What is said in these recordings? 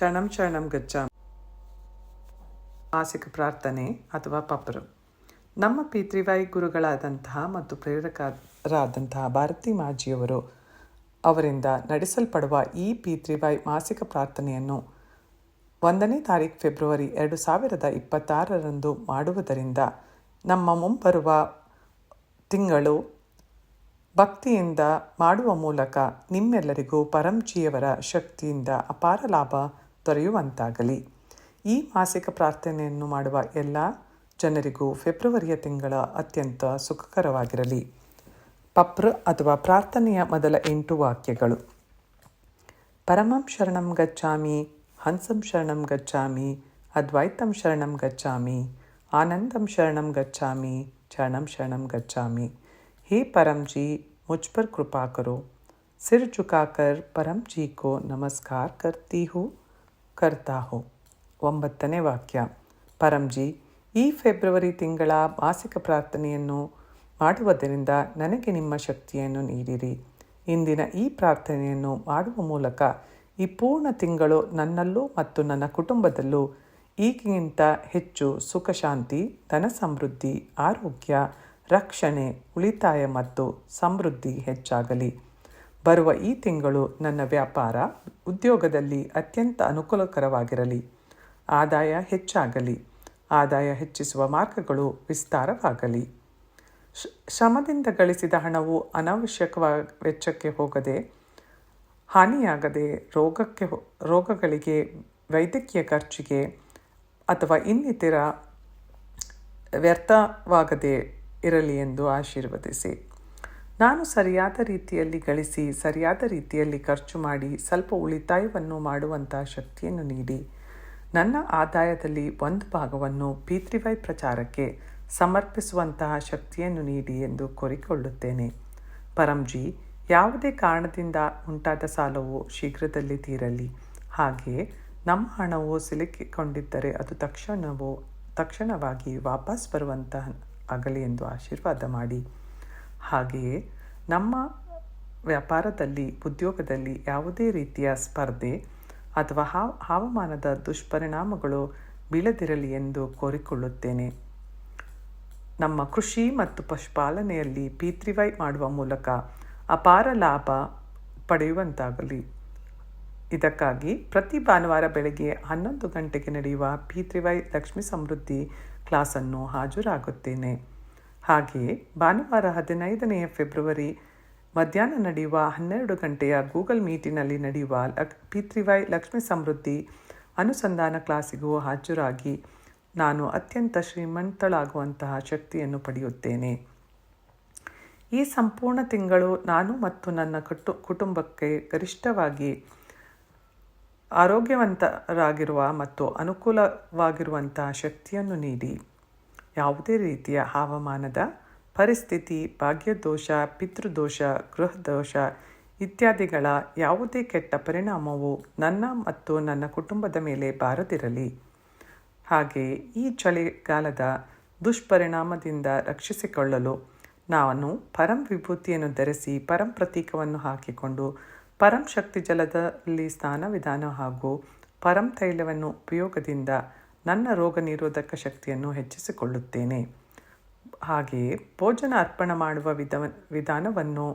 ಶರಣಂ ಶರಣಂ ಗಚ್ಚಾಮಿ. ಮಾಸಿಕ ಪ್ರಾರ್ಥನೆ ಅಥವಾ ಪಪರು. ನಮ್ಮ ಪಿತೃವೈ ಗುರುಗಳಾದಂತಹ ಮತ್ತು ಪ್ರೇರಕರಾದಂತಹ ಭಾರತಿ ಮಾಜಿಯವರು ಅವರಿಂದ ನಡೆಸಲ್ಪಡುವ ಈ ಪಿತೃವೈ ಮಾಸಿಕ ಪ್ರಾರ್ಥನೆಯನ್ನು 1ನೇ ತಾರೀಕು ಫೆಬ್ರವರಿ 2026 ಮಾಡುವುದರಿಂದ ನಮ್ಮ ಮುಂಬರುವ ತಿಂಗಳು ಭಕ್ತಿಯಿಂದ ಮಾಡುವ ಮೂಲಕ ನಿಮ್ಮೆಲ್ಲರಿಗೂ ಪರಂಜಿಯವರ ಶಕ್ತಿಯಿಂದ ಅಪಾರ ಲಾಭ ದೊರೆಯುವಂತಾಗಲಿ. ಈ ಮಾಸಿಕ ಪ್ರಾರ್ಥನೆಯನ್ನು ಮಾಡುವ ಎಲ್ಲ ಜನರಿಗೂ ಫೆಬ್ರವರಿಯ ತಿಂಗಳ ಅತ್ಯಂತ ಸುಖಕರವಾಗಿರಲಿ. ಪಪ್ರ ಅಥವಾ ಪ್ರಾರ್ಥನೆಯ ಮೊದಲ 8 ವಾಕ್ಯಗಳು. ಪರಮಂ ಶರಣಂ ಗಚ್ಚಾಮಿ, ಹಂಸಂ ಶರಣಂ ಗಚ್ಚಾಮಿ, ಅದ್ವೈತಂ ಶರಣಂ ಗಚ್ಚಾಮಿ, ಆನಂದಂ ಶರಣಂ ಗಚ್ಚಾಮಿ, ಶರಣಂ ಶರಣಂ ಗಚ್ಚಾಮಿ. हे परम जी, मुझ पर कृपा करो. सिर झुकाकर परम जी को नमस्कार करता हूँ. 9ನೇ ವಾಕ್ಯ. ಪರಂಜಿ, ಈ ಫೆಬ್ರವರಿ ತಿಂಗಳ ಮಾಸಿಕ ಪ್ರಾರ್ಥನೆಯನ್ನು ಮಾಡುವುದರಿಂದ ನನಗೆ ನಿಮ್ಮ ಶಕ್ತಿಯನ್ನು ನೀಡಿರಿ. ಇಂದಿನ ಈ ಪ್ರಾರ್ಥನೆಯನ್ನು ಮಾಡುವ ಮೂಲಕ ಈ ಪೂರ್ಣ ತಿಂಗಳು ನನ್ನಲ್ಲೂ ಮತ್ತು ನನ್ನ ಕುಟುಂಬದಲ್ಲೂ ಈಗಿಗಿಂತ ಹೆಚ್ಚು ಸುಖ, ಶಾಂತಿ, ಧನ ಸಮೃದ್ಧಿ, ಆರೋಗ್ಯ, ರಕ್ಷಣೆ, ಉಳಿತಾಯ ಮತ್ತು ಸಮೃದ್ಧಿ ಹೆಚ್ಚಾಗಲಿ. ಬರುವ ಈ ತಿಂಗಳು ನನ್ನ ವ್ಯಾಪಾರ, ಉದ್ಯೋಗದಲ್ಲಿ ಅತ್ಯಂತ ಅನುಕೂಲಕರವಾಗಿರಲಿ. ಆದಾಯ ಹೆಚ್ಚಾಗಲಿ. ಆದಾಯ ಹೆಚ್ಚಿಸುವ ಮಾರ್ಗಗಳು ವಿಸ್ತಾರವಾಗಲಿ. ಶ್ರಮದಿಂದ ಗಳಿಸಿದ ಹಣವು ಅನಾವಶ್ಯಕ ವೆಚ್ಚಕ್ಕೆ ಹೋಗದೆ, ಹಾನಿಯಾಗದೆ, ರೋಗಗಳಿಗೆ, ವೈದ್ಯಕೀಯ ಖರ್ಚಿಗೆ ಅಥವಾ ಇನ್ನಿತರ ವ್ಯರ್ಥವಾಗದೆ ಇರಲಿ ಎಂದು ಆಶೀರ್ವದಿಸಿ. ನಾನು ಸರಿಯಾದ ರೀತಿಯಲ್ಲಿ ಗಳಿಸಿ ಸರಿಯಾದ ರೀತಿಯಲ್ಲಿ ಖರ್ಚು ಮಾಡಿ ಸ್ವಲ್ಪ ಉಳಿತಾಯವನ್ನು ಮಾಡುವಂತಹ ಶಕ್ತಿಯನ್ನು ನೀಡಿ. ನನ್ನ ಆದಾಯದಲ್ಲಿ ಒಂದು ಭಾಗವನ್ನು ಪಿತೃವೈ ಪ್ರಚಾರಕ್ಕೆ ಸಮರ್ಪಿಸುವಂತಹ ಶಕ್ತಿಯನ್ನು ನೀಡಿ ಎಂದು ಕೋರಿಕೊಳ್ಳುತ್ತೇನೆ. ಪರಂಜಿ, ಯಾವುದೇ ಕಾರಣದಿಂದ ಉಂಟಾದ ಸಾಲವು ಶೀಘ್ರದಲ್ಲಿ ತೀರಲಿ. ಹಾಗೆಯೇ ನಮ್ಮ ಹಣವು ಸಿಲುಕಿಕೊಂಡಿದ್ದರೆ ಅದು ತಕ್ಷಣವಾಗಿ ವಾಪಸ್ ಬರುವಂತಹ ಆಗಲಿ ಎಂದು ಆಶೀರ್ವಾದ ಮಾಡಿ. ಹಾಗೆಯೇ ನಮ್ಮ ವ್ಯಾಪಾರದಲ್ಲಿ, ಉದ್ಯೋಗದಲ್ಲಿ ಯಾವುದೇ ರೀತಿಯ ಸ್ಪರ್ಧೆ ಅಥವಾ ಹವಾಮಾನದ ದುಷ್ಪರಿಣಾಮಗಳು ಬೀಳದಿರಲಿ ಎಂದು ಕೋರಿಕೊಳ್ಳುತ್ತೇನೆ. ನಮ್ಮ ಕೃಷಿ ಮತ್ತು ಪಶುಪಾಲನೆಯಲ್ಲಿ ಪಿತೃವೈ ಮಾಡುವ ಮೂಲಕ ಅಪಾರ ಲಾಭ ಪಡೆಯುವಂತಾಗಲಿ. ಇದಕ್ಕಾಗಿ ಪ್ರತಿ ಭಾನುವಾರ ಬೆಳಗ್ಗೆ 11 ಗಂಟೆಗೆ ನಡೆಯುವ ಪಿತೃವೈ ಲಕ್ಷ್ಮೀ ಸಮೃದ್ಧಿ ಕ್ಲಾಸನ್ನು ಹಾಜರಾಗುತ್ತೇನೆ. ಹಾಗೆಯೇ ಭಾನುವಾರ 15ನೇ ಫೆಬ್ರವರಿ ಮಧ್ಯಾಹ್ನ ನಡೆಯುವ 12 ಗಂಟೆಯ ಗೂಗಲ್ ಮೀಟಿನಲ್ಲಿ ನಡೆಯುವ ಪಿತೃವೈ ಲಕ್ಷ್ಮೀ ಸಮೃದ್ಧಿ ಅನುಸಂಧಾನ ಕ್ಲಾಸಿಗೂ ಹಾಜರಾಗಿ ನಾನು ಅತ್ಯಂತ ಶ್ರೀಮಂತಳಾಗುವಂತಹ ಶಕ್ತಿಯನ್ನು ಪಡೆಯುತ್ತೇನೆ. ಈ ಸಂಪೂರ್ಣ ತಿಂಗಳು ನಾನು ಮತ್ತು ನನ್ನ ಕುಟುಂಬಕ್ಕೆ ಗರಿಷ್ಠವಾಗಿ ಆರೋಗ್ಯವಂತರಾಗಿರುವ ಮತ್ತು ಅನುಕೂಲವಾಗಿರುವಂತಹ ಶಕ್ತಿಯನ್ನು ನೀಡಿ. ಯಾವುದೇ ರೀತಿಯ ಹವಾಮಾನದ ಪರಿಸ್ಥಿತಿ, ಭಾಗ್ಯದೋಷ, ಪಿತೃದೋಷ, ಗೃಹದೋಷ ಇತ್ಯಾದಿಗಳ ಯಾವುದೇ ಕೆಟ್ಟ ಪರಿಣಾಮವು ನನ್ನ ಮತ್ತು ನನ್ನ ಕುಟುಂಬದ ಮೇಲೆ ಬಾರದಿರಲಿ. ಹಾಗೆಯೇ ಈ ಚಳಿಗಾಲದ ದುಷ್ಪರಿಣಾಮದಿಂದ ರಕ್ಷಿಸಿಕೊಳ್ಳಲು ನಾನು ಪರಂ ವಿಭೂತಿಯನ್ನು ಧರಿಸಿ ಪರಂ ಪ್ರತೀಕವನ್ನು ಹಾಕಿಕೊಂಡು ಪರಂ ಶಕ್ತಿ ಜಲದಲ್ಲಿ ಸ್ನಾನ ವಿಧಾನ ಹಾಗೂ ಪರಂ ತೈಲವನ್ನು ಉಪಯೋಗದಿಂದ ನನ್ನ ರೋಗ ನಿರೋಧಕ ಶಕ್ತಿಯನ್ನು ಹೆಚ್ಚಿಸಿಕೊಳ್ಳುತ್ತೇನೆ. ಹಾಗೆಯೇ ಭೋಜನ ಅರ್ಪಣೆ ಮಾಡುವ ವಿಧಾನವನ್ನು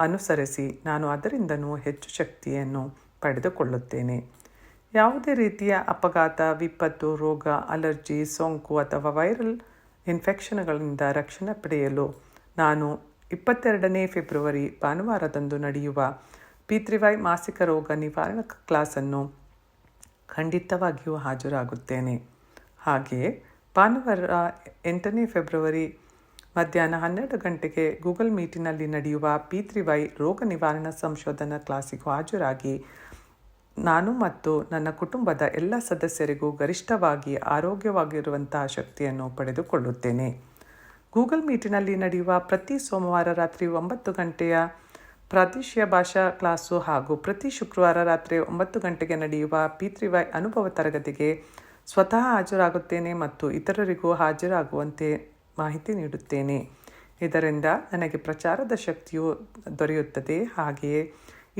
ಅನುಸರಿಸಿ ನಾನು ಅದರಿಂದನೂ ಹೆಚ್ಚು ಶಕ್ತಿಯನ್ನು ಪಡೆದುಕೊಳ್ಳುತ್ತೇನೆ. ಯಾವುದೇ ರೀತಿಯ ಅಪಘಾತ, ವಿಪತ್ತು, ರೋಗ, ಅಲರ್ಜಿ, ಸೋಂಕು ಅಥವಾ ವೈರಲ್ ಇನ್ಫೆಕ್ಷನ್ಗಳಿಂದ ರಕ್ಷಣೆ ಪಡೆಯಲು ನಾನು 22ನೇ ಫೆಬ್ರವರಿ ಭಾನುವಾರದಂದು ನಡೆಯುವ ಪಿತೃವೈ ಮಾಸಿಕ ರೋಗ ನಿವಾರಕ ಕ್ಲಾಸನ್ನು ಖಂಡಿತವಾಗಿಯೂ ಹಾಜರಾಗುತ್ತೇನೆ. ಹಾಗೆಯೇ ಭಾನುವಾರ 8ನೇ ಫೆಬ್ರವರಿ ಮಧ್ಯಾಹ್ನ 12 ಗಂಟೆಗೆ ಗೂಗಲ್ ಮೀಟಿನಲ್ಲಿ ನಡೆಯುವ ಪಿತೃವೈ ರೋಗ ನಿವಾರಣಾ ಸಂಶೋಧನಾ ಕ್ಲಾಸಿಗೂ ಹಾಜರಾಗಿ ನಾನು ಮತ್ತು ನನ್ನ ಕುಟುಂಬದ ಎಲ್ಲ ಸದಸ್ಯರಿಗೂ ಗರಿಷ್ಠವಾಗಿ ಆರೋಗ್ಯವಾಗಿರುವಂತಹ ಶಕ್ತಿಯನ್ನು ಪಡೆದುಕೊಳ್ಳುತ್ತೇನೆ. ಗೂಗಲ್ ಮೀಟಿನಲ್ಲಿ ನಡೆಯುವ ಪ್ರತಿ ಸೋಮವಾರ ರಾತ್ರಿ 9 ಗಂಟೆಯ ಪ್ರಾದೇಶಿಕ ಭಾಷಾ ಕ್ಲಾಸು ಹಾಗೂ ಪ್ರತಿ ಶುಕ್ರವಾರ ರಾತ್ರಿ 9 ಗಂಟೆಗೆ ನಡೆಯುವ ಪಿತೃವೈ ಅನುಭವ ತರಗತಿಗೆ ಸ್ವತಃ ಹಾಜರಾಗುತ್ತೇನೆ ಮತ್ತು ಇತರರಿಗೂ ಹಾಜರಾಗುವಂತೆ ಮಾಹಿತಿ ನೀಡುತ್ತೇನೆ. ಇದರಿಂದ ನನಗೆ ಪ್ರಚಾರದ ಶಕ್ತಿಯು ದೊರೆಯುತ್ತದೆ. ಹಾಗೆಯೇ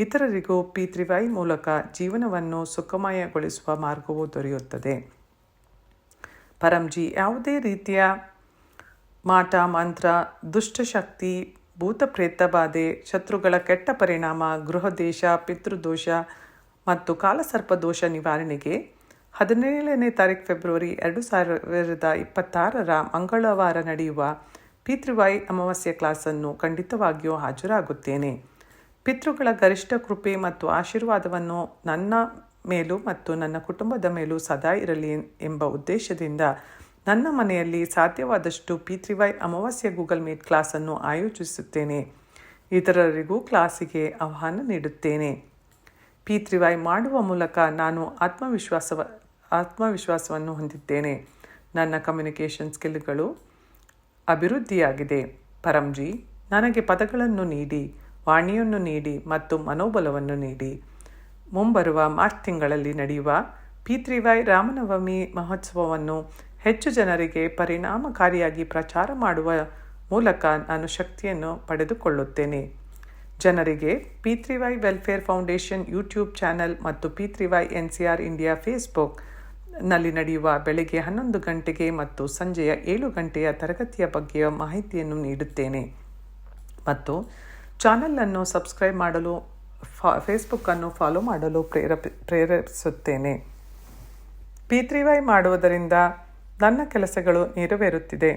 ಇತರರಿಗೂ P3Y ಮೂಲಕ ಜೀವನವನ್ನು ಸುಖಮಯಗೊಳಿಸುವ ಮಾರ್ಗವೂ ದೊರೆಯುತ್ತದೆ. ಪರಂಜಿ ಯಾವುದೇ ರೀತಿಯ ಮಾಟ ಮಂತ್ರ, ದುಷ್ಟಶಕ್ತಿ, ಭೂತ ಪ್ರೇತ ಬಾಧೆ, ಶತ್ರುಗಳ ಕೆಟ್ಟ ಪರಿಣಾಮ, ಗೃಹದೇಶ, ಪಿತೃದೋಷ ಮತ್ತು ಕಾಲಸರ್ಪ ದೋಷ ನಿವಾರಣೆಗೆ 17ನೇ ತಾರೀಕು ಫೆಬ್ರವರಿ 2026 ಮಂಗಳವಾರ ನಡೆಯುವ P3Y ಅಮಾವಾಸ್ಯೆ ಕ್ಲಾಸನ್ನು ಖಂಡಿತವಾಗಿಯೂ ಹಾಜರಾಗುತ್ತೇನೆ. ಪಿತೃಗಳ ಗರಿಷ್ಠ ಕೃಪೆ ಮತ್ತು ಆಶೀರ್ವಾದವನ್ನು ನನ್ನ ಮೇಲೂ ಮತ್ತು ನನ್ನ ಕುಟುಂಬದ ಮೇಲೂ ಸದಾ ಇರಲಿ ಎಂಬ ಉದ್ದೇಶದಿಂದ ನನ್ನ ಮನೆಯಲ್ಲಿ ಸಾಧ್ಯವಾದಷ್ಟು P3Y ಅಮಾವಾಸ್ಯೆ ಗೂಗಲ್ ಮೀಟ್ ಕ್ಲಾಸನ್ನು ಆಯೋಜಿಸುತ್ತೇನೆ. ಇತರರಿಗೂ ಕ್ಲಾಸಿಗೆ ಆಹ್ವಾನ ನೀಡುತ್ತೇನೆ. P3Y ಮಾಡುವ ಮೂಲಕ ನಾನು ಆತ್ಮವಿಶ್ವಾಸವನ್ನು ಹೊಂದಿದ್ದೇನೆ. ನನ್ನ ಕಮ್ಯುನಿಕೇಷನ್ ಸ್ಕಿಲ್ಗಳು ಅಭಿವೃದ್ಧಿಯಾಗಿದೆ. ಪರಂಜಿ ನನಗೆ ಪದಗಳನ್ನು ನೀಡಿ, ವಾಣಿಯನ್ನು ನೀಡಿ ಮತ್ತು ಮನೋಬಲವನ್ನು ನೀಡಿ. ಮುಂಬರುವ ಮಾರ್ಚ್ ತಿಂಗಳಲ್ಲಿ ನಡೆಯುವ P3Y ರಾಮನವಮಿ ಮಹೋತ್ಸವವನ್ನು ಹೆಚ್ಚು ಜನರಿಗೆ ಪರಿಣಾಮಕಾರಿಯಾಗಿ ಪ್ರಚಾರ ಮಾಡುವ ಮೂಲಕ ನಾನು ಶಕ್ತಿಯನ್ನು ಪಡೆದುಕೊಳ್ಳುತ್ತೇನೆ. ಜನರಿಗೆ P3Y welfare foundation YouTube channel ಮತ್ತು P3Y NCR ಇಂಡಿಯಾ ಫೇಸ್ಬುಕ್ನಲ್ಲಿ ನಡೆಯುವ ಬೆಳಗ್ಗೆ 11 ಗಂಟೆಗೆ ಮತ್ತು ಸಂಜೆಯ 7 ಗಂಟೆಯ ತರಗತಿಯ ಬಗ್ಗೆ ಮಾಹಿತಿಯನ್ನು ನೀಡುತ್ತೇನೆ ಮತ್ತು ಚಾನಲನ್ನು ಸಬ್ಸ್ಕ್ರೈಬ್ ಮಾಡಲು ಫೇಸ್ಬುಕ್ಕನ್ನು ಫಾಲೋ ಮಾಡಲು ಪ್ರೇರೇಪಿಸುತ್ತೇನೆ. P3Y ಮಾಡುವುದರಿಂದ ನನ್ನ ಕೆಲಸಗಳು ನೆರವೇರುತ್ತಿದೆ.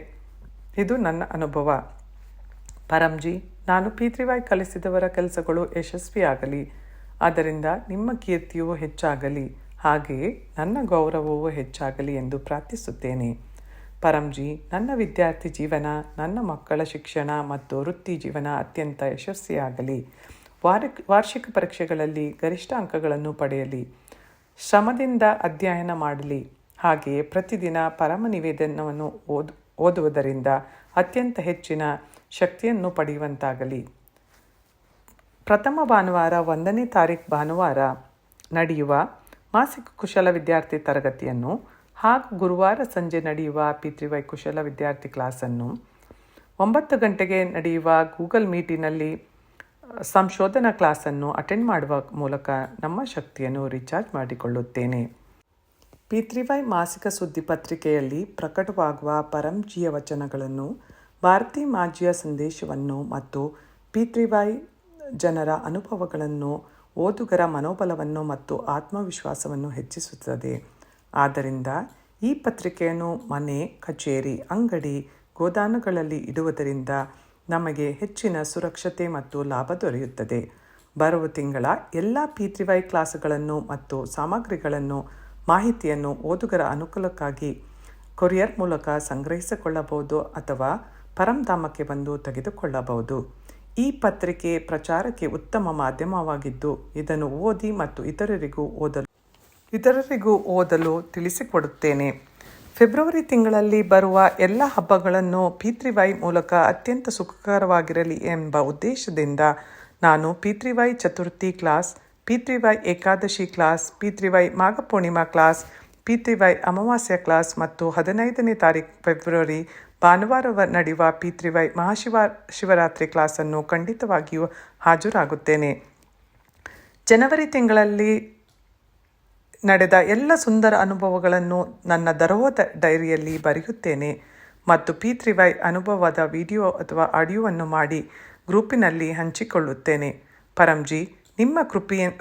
ಇದು ನನ್ನ ಅನುಭವ. ಪರಂಜಿ ನಾನು P3Y ಕಲಿಸಿದವರ ಕೆಲಸಗಳು ಯಶಸ್ವಿಯಾಗಲಿ. ಆದ್ದರಿಂದ ನಿಮ್ಮ ಕೀರ್ತಿಯು ಹೆಚ್ಚಾಗಲಿ, ಹಾಗೆಯೇ ನನ್ನ ಗೌರವವೂ ಹೆಚ್ಚಾಗಲಿ ಎಂದು ಪ್ರಾರ್ಥಿಸುತ್ತೇನೆ. ಪರಂಜಿ ನನ್ನ ವಿದ್ಯಾರ್ಥಿ ಜೀವನ, ನನ್ನ ಮಕ್ಕಳ ಶಿಕ್ಷಣ ಮತ್ತು ವೃತ್ತಿ ಜೀವನ ಅತ್ಯಂತ ಯಶಸ್ವಿಯಾಗಲಿ. ವಾರ್ಷಿಕ ಪರೀಕ್ಷೆಗಳಲ್ಲಿ ಗರಿಷ್ಠ ಅಂಕಗಳನ್ನು ಪಡೆಯಲಿ. ಶ್ರಮದಿಂದ ಅಧ್ಯಯನ ಮಾಡಲಿ. ಹಾಗೆಯೇ ಪ್ರತಿದಿನ ಪರಮ ನಿವೇದನವನ್ನು ಓದುವುದರಿಂದ ಅತ್ಯಂತ ಹೆಚ್ಚಿನ ಶಕ್ತಿಯನ್ನು ಪಡೆಯುವಂತಾಗಲಿ. ಪ್ರಥಮ ಭಾನುವಾರ 1ನೇ ತಾರೀಕು ಭಾನುವಾರ ನಡೆಯುವ ಮಾಸಿಕ ಕುಶಲ ವಿದ್ಯಾರ್ಥಿ ತರಗತಿಯನ್ನು ಹಾಗೂ ಗುರುವಾರ ಸಂಜೆ ನಡೆಯುವ P3Y ಕುಶಲ ವಿದ್ಯಾರ್ಥಿ ಕ್ಲಾಸನ್ನು 9 ಗಂಟೆಗೆ ನಡೆಯುವ ಗೂಗಲ್ ಮೀಟಿನಲ್ಲಿ ಸಂಶೋಧನಾ ಕ್ಲಾಸನ್ನು ಅಟೆಂಡ್ ಮಾಡುವ ಮೂಲಕ ನಮ್ಮ ಶಕ್ತಿಯನ್ನು ರೀಚಾರ್ಜ್ ಮಾಡಿಕೊಳ್ಳುತ್ತೇನೆ. P3Y ಮಾಸಿಕ ಸುದ್ದಿ ಪತ್ರಿಕೆಯಲ್ಲಿ ಪ್ರಕಟವಾಗುವ ಪರಂಜಿಯ ವಚನಗಳನ್ನು, ಭಾರತಿ ಮಾಜಿಯ ಸಂದೇಶವನ್ನು ಮತ್ತು P3Y ಜನರ ಅನುಭವಗಳನ್ನು ಓದುಗರ ಮನೋಬಲವನ್ನು ಮತ್ತು ಆತ್ಮವಿಶ್ವಾಸವನ್ನು ಹೆಚ್ಚಿಸುತ್ತದೆ. ಆದ್ದರಿಂದ ಈ ಪತ್ರಿಕೆಯನ್ನು ಮನೆ, ಕಚೇರಿ, ಅಂಗಡಿ, ಗೋದಾನುಗಳಲ್ಲಿ ಇಡುವುದರಿಂದ ನಮಗೆ ಹೆಚ್ಚಿನ ಸುರಕ್ಷತೆ ಮತ್ತು ಲಾಭ ದೊರೆಯುತ್ತದೆ. ಬರುವ ತಿಂಗಳ ಎಲ್ಲ P3Y ಕ್ಲಾಸ್ಗಳನ್ನು ಮತ್ತು ಸಾಮಗ್ರಿಗಳನ್ನು ಮಾಹಿತಿಯನ್ನು ಓದುಗರ ಅನುಕೂಲಕ್ಕಾಗಿ ಕೊರಿಯರ್ ಮೂಲಕ ಸಂಗ್ರಹಿಸಿಕೊಳ್ಳಬಹುದು ಅಥವಾ ಪರಂಧಾಮಕ್ಕೆ ಬಂದು ತೆಗೆದುಕೊಳ್ಳಬಹುದು. ಈ ಪತ್ರಿಕೆ ಪ್ರಚಾರಕ್ಕೆ ಉತ್ತಮ ಮಾಧ್ಯಮವಾಗಿದ್ದು ಇದನ್ನು ಓದಿ ಮತ್ತು ಇತರರಿಗೂ ಓದಲು ತಿಳಿಸಿಕೊಡುತ್ತೇನೆ. ಫೆಬ್ರವರಿ ತಿಂಗಳಲ್ಲಿ ಬರುವ ಎಲ್ಲ ಹಬ್ಬಗಳನ್ನು P3Y ಮೂಲಕ ಅತ್ಯಂತ ಸುಖಕರವಾಗಿರಲಿ ಎಂಬ ಉದ್ದೇಶದಿಂದ ನಾನು P3Y Chaturthi class, P3Y Ekadashi class, P3Y Maghapurnima class, P3Y Amavasya class ಮತ್ತು 15ನೇ ತಾರೀಕು ಫೆಬ್ರವರಿ ಭಾನುವಾರ ನಡೆಯುವ P3Y ಶಿವರಾತ್ರಿ ಕ್ಲಾಸನ್ನು ಖಂಡಿತವಾಗಿಯೂ ಹಾಜರಾಗುತ್ತೇನೆ. ಜನವರಿ ತಿಂಗಳಲ್ಲಿ ನಡೆದ ಎಲ್ಲ ಸುಂದರ ಅನುಭವಗಳನ್ನು ನನ್ನ ದರೋಹ ಡೈರಿಯಲ್ಲಿ ಬರೆಯುತ್ತೇನೆ ಮತ್ತು P3Y ಅನುಭವದ ವಿಡಿಯೋ ಅಥವಾ ಆಡಿಯೋವನ್ನು ಮಾಡಿ ಗ್ರೂಪಿನಲ್ಲಿ ಹಂಚಿಕೊಳ್ಳುತ್ತೇನೆ. ಪರಂಜಿ ನಿಮ್ಮ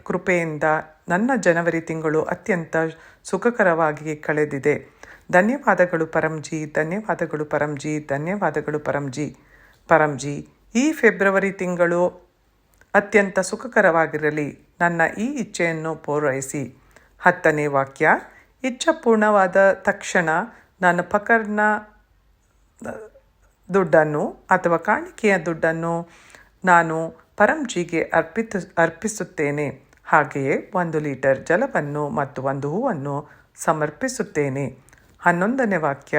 ಕೃಪೆಯಿಂದ ನನ್ನ ಜನವರಿ ತಿಂಗಳು ಅತ್ಯಂತ ಸುಖಕರವಾಗಿ ಕಳೆದಿದೆ. ಧನ್ಯವಾದಗಳು ಪರಂಜಿ, ಧನ್ಯವಾದಗಳು ಪರಂಜಿ, ಧನ್ಯವಾದಗಳು ಪರಂಜಿ. ಪರಂಜಿ ಈ ಫೆಬ್ರವರಿ ತಿಂಗಳು ಅತ್ಯಂತ ಸುಖಕರವಾಗಿರಲಿ. ನನ್ನ ಈ ಇಚ್ಛೆಯನ್ನು ಪೂರೈಸಿ. 10ನೇ ವಾಕ್ಯ. ಇಚ್ಛೆ ಪೂರ್ಣವಾದ ತಕ್ಷಣ ನನ್ನ ಪಕರ್ನ ದುಡ್ಡನ್ನು ಅಥವಾ ಕಾಣಿಕೆಯ ದುಡ್ಡನ್ನು ನಾನು ಪರಂಜಿಗೆ ಅರ್ಪಿಸುತ್ತೇನೆ. ಹಾಗೆಯೇ 1 ಲೀಟರ್ ಜಲವನ್ನು ಮತ್ತು 1 ಹೂವನ್ನು ಸಮರ್ಪಿಸುತ್ತೇನೆ. 11ನೇ ವಾಕ್ಯ.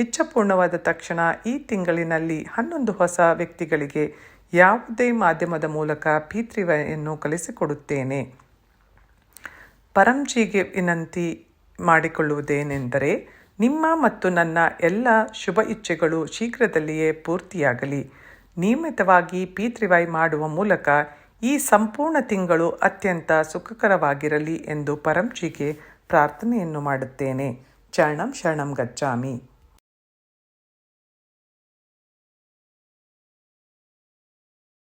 ಇಚ್ಛೆ ಪೂರ್ಣವಾದ ತಕ್ಷಣ ಈ ತಿಂಗಳಿನಲ್ಲಿ 11 ಹೊಸ ವ್ಯಕ್ತಿಗಳಿಗೆ ಯಾವುದೇ ಮಾಧ್ಯಮದ ಮೂಲಕ P3Yಯನ್ನು ಕಲಿಸಿಕೊಡುತ್ತೇನೆ. ಪರಂಜಿಗೆ ವಿನಂತಿ ಮಾಡಿಕೊಳ್ಳುವುದೇನೆಂದರೆ ನಿಮ್ಮ ಮತ್ತು ನನ್ನ ಎಲ್ಲ ಶುಭ ಇಚ್ಛೆಗಳು ಶೀಘ್ರದಲ್ಲಿಯೇ ಪೂರ್ತಿಯಾಗಲಿ. ನಿಯಮಿತವಾಗಿ P3Y ಮಾಡುವ ಮೂಲಕ ಈ ಸಂಪೂರ್ಣ ತಿಂಗಳು ಅತ್ಯಂತ ಸುಖಕರವಾಗಿರಲಿ ಎಂದು ಪರಂಜಿಗೆ ಪ್ರಾರ್ಥನೆಯನ್ನು ಮಾಡುತ್ತೇನೆ. ಶರಣಂ ಶರಣಂ ಗಚ್ಚಾಮಿ.